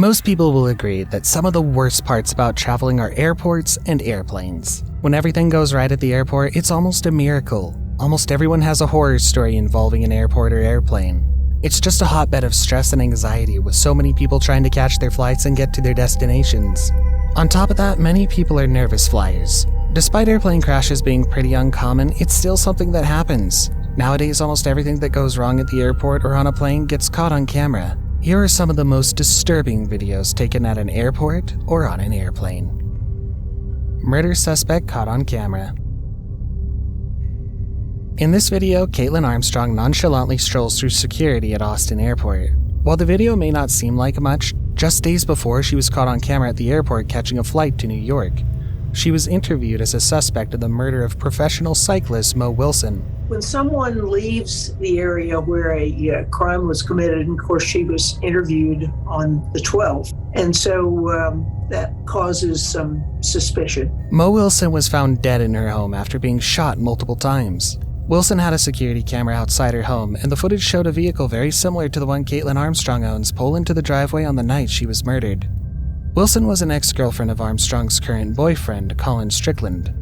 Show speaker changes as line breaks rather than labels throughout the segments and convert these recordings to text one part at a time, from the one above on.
Most people will agree that some of the worst parts about traveling are airports and airplanes. When everything goes right at the airport, it's almost a miracle. Almost everyone has a horror story involving an airport or airplane. It's just a hotbed of stress and anxiety, with so many people trying to catch their flights and get to their destinations. On top of that, many people are nervous flyers. Despite airplane crashes being pretty uncommon, it's still something that happens. Nowadays, almost everything that goes wrong at the airport or on a plane gets caught on camera. Here are some of the most disturbing videos taken at an airport or on an airplane. Murder suspect caught on camera. In this video, Caitlin Armstrong nonchalantly strolls through security at Austin Airport. While the video may not seem like much, just days before she was caught on camera at the airport catching a flight to New York. She was interviewed as a suspect of the murder of professional cyclist Mo Wilson.
When someone leaves the area where a crime was committed, and of course she was interviewed on the 12th, and so that causes some suspicion.
Mo Wilson was found dead in her home after being shot multiple times. Wilson had a security camera outside her home, and the footage showed a vehicle very similar to the one Caitlin Armstrong owns pull into the driveway on the night she was murdered. Wilson was an ex-girlfriend of Armstrong's current boyfriend, Colin Strickland.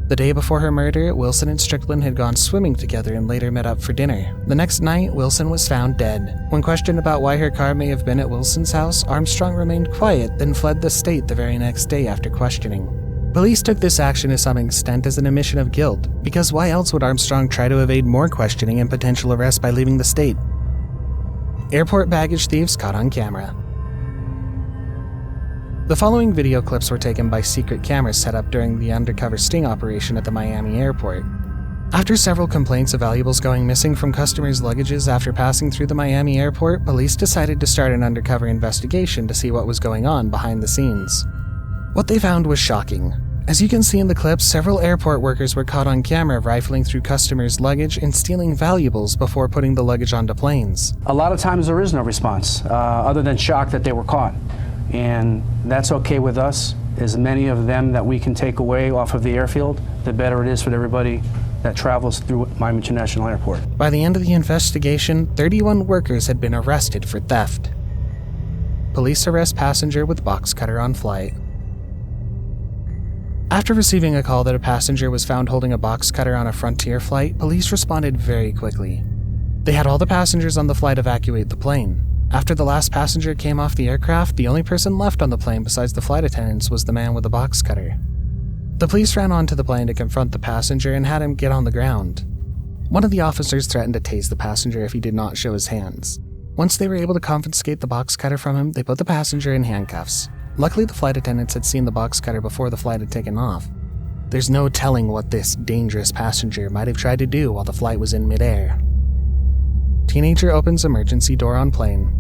The day before her murder, Wilson and Strickland had gone swimming together and later met up for dinner. The next night, Wilson was found dead. When questioned about why her car may have been at Wilson's house, Armstrong remained quiet, then fled the state the very next day after questioning. Police took this action to some extent as an admission of guilt, because why else would Armstrong try to evade more questioning and potential arrest by leaving the state? Airport baggage thieves caught on camera. The following video clips were taken by secret cameras set up during the undercover sting operation at the Miami airport. After several complaints of valuables going missing from customers' luggages after passing through the Miami airport, police decided to start an undercover investigation to see what was going on behind the scenes. What they found was shocking. As you can see in the clips, several airport workers were caught on camera rifling through customers' luggage and stealing valuables before putting the luggage onto planes.
A lot of times there is no response, other than shock that they were caught. And that's okay with us. As many of them that we can take away off of the airfield, the better it is for everybody that travels through Miami International Airport.
By the end of the investigation, 31 workers had been arrested for theft. Police arrest passenger with box cutter on flight. After receiving a call that a passenger was found holding a box cutter on a Frontier flight, police responded very quickly. They had all the passengers on the flight evacuate the plane. After the last passenger came off the aircraft, the only person left on the plane besides the flight attendants was the man with the box cutter. The police ran onto the plane to confront the passenger and had him get on the ground. One of the officers threatened to tase the passenger if he did not show his hands. Once they were able to confiscate the box cutter from him, they put the passenger in handcuffs. Luckily, the flight attendants had seen the box cutter before the flight had taken off. There's no telling what this dangerous passenger might have tried to do while the flight was in midair. Teenager opens emergency door on plane.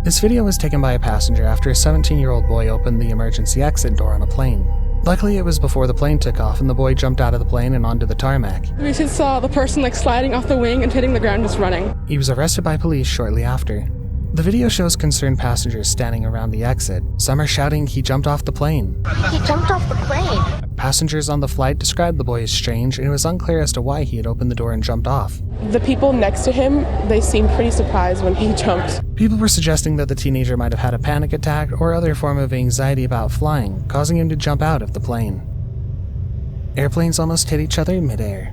This video was taken by a passenger after a 17-year-old boy opened the emergency exit door on a plane. Luckily, it was before the plane took off and the boy jumped out of the plane and onto the tarmac.
We just saw the person sliding off the wing and hitting the ground just running.
He was arrested by police shortly after. The video shows concerned passengers standing around the exit. Some are shouting he jumped off the plane.
He jumped off the plane.
Passengers on the flight described the boy as strange, and it was unclear as to why he had opened the door and jumped off.
The people next to him, they seemed pretty surprised when he jumped.
People were suggesting that the teenager might have had a panic attack or other form of anxiety about flying, causing him to jump out of the plane. Airplanes almost hit each other midair.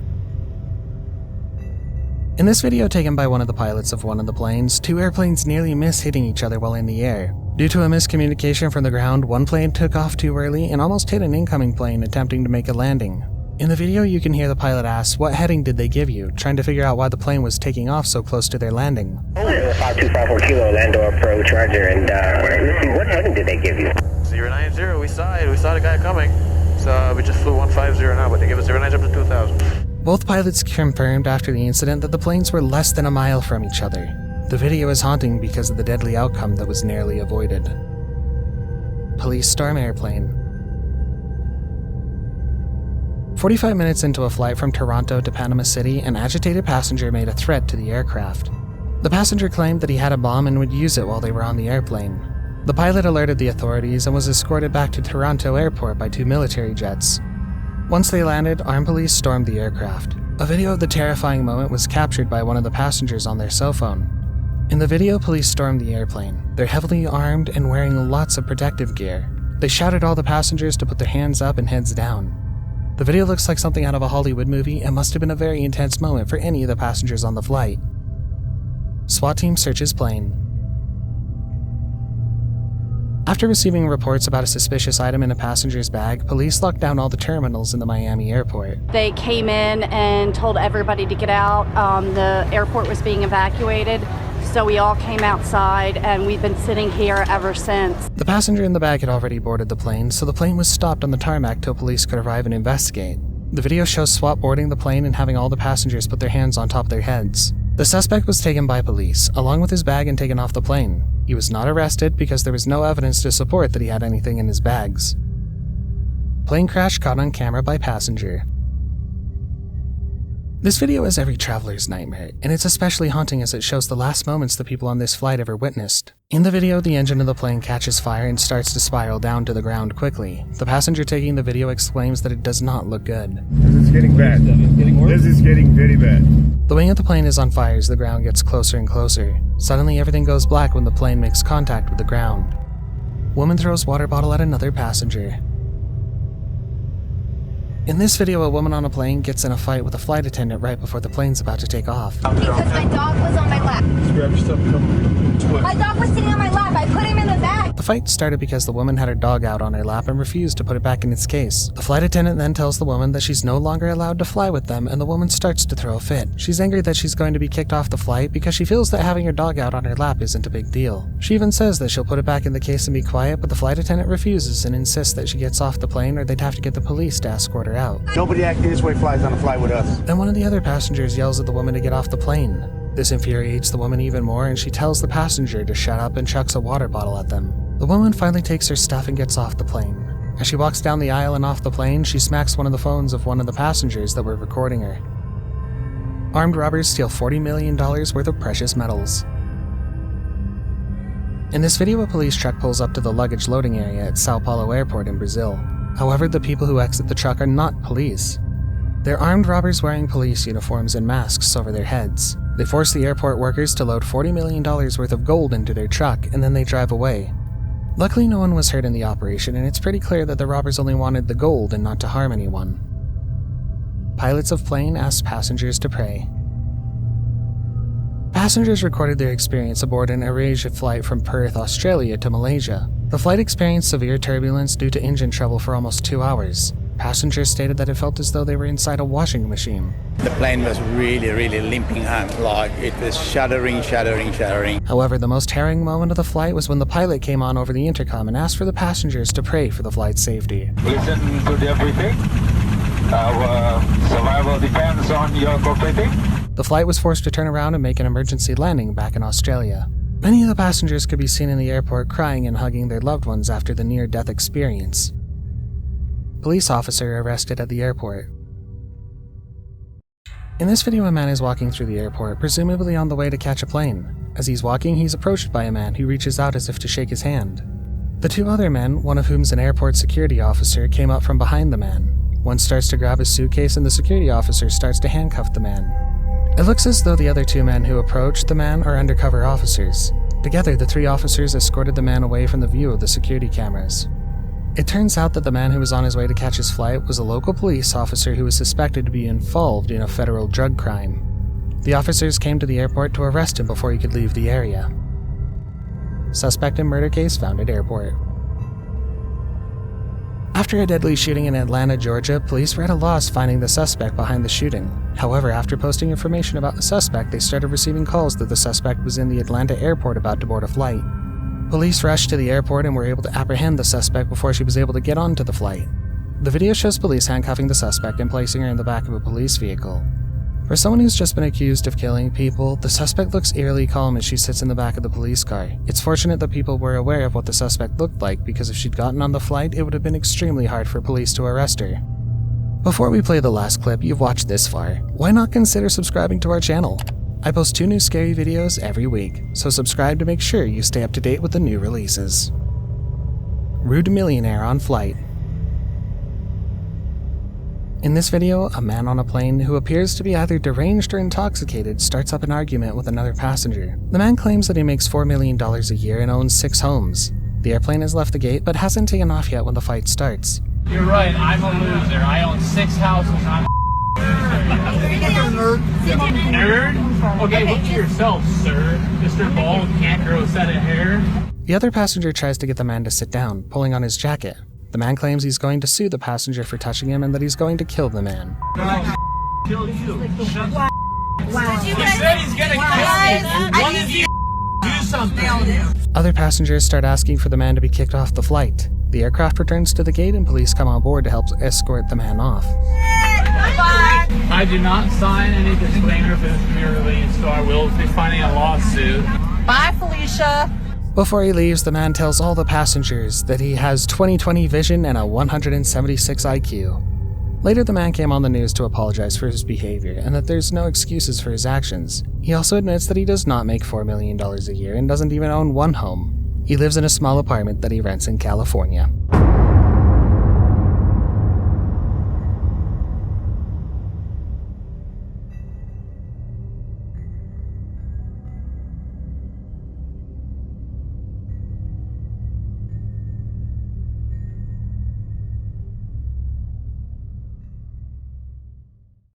In this video taken by one of the pilots of one of the planes, two airplanes nearly miss hitting each other while in the air. Due to a miscommunication from the ground, one plane took off too early and almost hit an incoming plane attempting to make a landing. In the video, you can hear the pilot ask, "What heading did they give you?" trying to figure out why the plane was taking off so close to their landing.
5254 Kilo, Orlando approach, Roger, and let's see, what heading did they give you?
090, we saw it, we saw the guy coming. So we just flew 150 now, but they gave us 090 up to 2000.
Both pilots confirmed after the incident that the planes were less than a mile from each other. The video is haunting because of the deadly outcome that was narrowly avoided. Police storm airplane. 45 minutes into a flight from Toronto to Panama City, an agitated passenger made a threat to the aircraft. The passenger claimed that he had a bomb and would use it while they were on the airplane. The pilot alerted the authorities and was escorted back to Toronto Airport by 2 military jets. Once they landed, armed police stormed the aircraft. A video of the terrifying moment was captured by one of the passengers on their cell phone. In the video, police stormed the airplane. They're heavily armed and wearing lots of protective gear. They shouted all the passengers to put their hands up and heads down. The video looks like something out of a Hollywood movie and must have been a very intense moment for any of the passengers on the flight. SWAT team searches plane. After receiving reports about a suspicious item in a passenger's bag, police locked down all the terminals in the Miami airport.
They came in and told everybody to get out. The airport was being evacuated, so we all came outside and we've been sitting here ever since.
The passenger in the bag had already boarded the plane, so the plane was stopped on the tarmac till police could arrive and investigate. The video shows SWAT boarding the plane and having all the passengers put their hands on top of their heads. The suspect was taken by police, along with his bag, and taken off the plane. He was not arrested because there was no evidence to support that he had anything in his bags. Plane crash caught on camera by passenger. This video is every traveler's nightmare, and it's especially haunting as it shows the last moments the people on this flight ever witnessed. In the video, the engine of the plane catches fire and starts to spiral down to the ground quickly. The passenger taking the video exclaims that it does not look good.
This is getting bad. It's getting worse? This is getting very bad.
The wing of the plane is on fire as the ground gets closer and closer. Suddenly, everything goes black when the plane makes contact with the ground. Woman throws water bottle at another passenger. In this video, a woman on a plane gets in a fight with a flight attendant right before the plane's about to take off.
Because my dog was on my lap.
Just grab your stuff and come to it.
My dog was sitting on my lap. I put him in the bag.
The fight started because the woman had her dog out on her lap and refused to put it back in its case. The flight attendant then tells the woman that she's no longer allowed to fly with them, and the woman starts to throw a fit. She's angry that she's going to be kicked off the flight because she feels that having her dog out on her lap isn't a big deal. She even says that she'll put it back in the case and be quiet, but the flight attendant refuses and insists that she gets off the plane or they'd have to get the police to escort her out.
Nobody acting this way flies on a flight with us.
Then one of the other passengers yells at the woman to get off the plane. This infuriates the woman even more, and she tells the passenger to shut up and chucks a water bottle at them. The woman finally takes her stuff and gets off the plane. As she walks down the aisle and off the plane, she smacks one of the phones of one of the passengers that were recording her. Armed robbers steal $40 million worth of precious metals. In this video, a police truck pulls up to the luggage loading area at Sao Paulo Airport in Brazil. However, the people who exit the truck are not police. They're armed robbers wearing police uniforms and masks over their heads. They force the airport workers to load $40 million worth of gold into their truck, and then they drive away. Luckily, no one was hurt in the operation, and it's pretty clear that the robbers only wanted the gold and not to harm anyone. Pilots of plane asked passengers to pray. Passengers recorded their experience aboard an AirAsia flight from Perth, Australia to Malaysia. The flight experienced severe turbulence due to engine trouble for almost 2 hours. Passengers stated that it felt as though they were inside a washing machine.
The plane was really limping and like it was shuddering.
However, the most harrowing moment of the flight was when the pilot came on over the intercom and asked for the passengers to pray for the flight's safety.
Listen to the briefing. Our survival depends on your cooperating.
The flight was forced to turn around and make an emergency landing back in Australia. Many of the passengers could be seen in the airport crying and hugging their loved ones after the near-death experience. Police officer arrested at the airport. In this video, a man is walking through the airport, presumably on the way to catch a plane. As he's walking, he's approached by a man who reaches out as if to shake his hand. The two other men, one of whom's an airport security officer, came up from behind the man. One starts to grab his suitcase and the security officer starts to handcuff the man. It looks as though the other two men who approached the man are undercover officers. Together, the three officers escorted the man away from the view of the security cameras. It turns out that the man who was on his way to catch his flight was a local police officer who was suspected to be involved in a federal drug crime. The officers came to the airport to arrest him before he could leave the area. Suspect in murder case found at airport. After a deadly shooting in Atlanta, Georgia, police were at a loss finding the suspect behind the shooting. However, after posting information about the suspect, they started receiving calls that the suspect was in the Atlanta airport about to board a flight. Police rushed to the airport and were able to apprehend the suspect before she was able to get onto the flight. The video shows police handcuffing the suspect and placing her in the back of a police vehicle. For someone who's just been accused of killing people, the suspect looks eerily calm as she sits in the back of the police car. It's fortunate that people were aware of what the suspect looked like, because if she'd gotten on the flight, it would have been extremely hard for police to arrest her. Before we play the last clip you've watched this far, why not consider subscribing to our channel? I post 2 new scary videos every week, so subscribe to make sure you stay up to date with the new releases. Rude Millionaire on flight. In this video, a man on a plane who appears to be either deranged or intoxicated starts up an argument with another passenger. The man claims that he makes $4 million a year and owns 6 homes. The airplane has left the gate but hasn't taken off yet when the fight starts.
You're right, I'm a loser. I own 6 houses. I'm nerd? Okay, look at yourself, sir. Mr. Bald can't grow a set of hair.
The other passenger tries to get the man to sit down, pulling on his jacket. The man claims he's going to sue the passenger for touching him and that he's going to kill the man.
Kill you. Shut the He said he's gonna kill me. One of you do something.
Other passengers start asking for the man to be kicked off the flight. The aircraft returns to the gate and police come on board to help escort the man off.
I do not sign any disclaimer for this to be released, so I will be filing a lawsuit.
Bye, Felicia.
Before he leaves, the man tells all the passengers that he has 20/20 vision and a 176 IQ. Later, the man came on the news to apologize for his behavior and that there's no excuses for his actions. He also admits that he does not make $4 million a year and doesn't even own 1 home. He lives in a small apartment that he rents in California.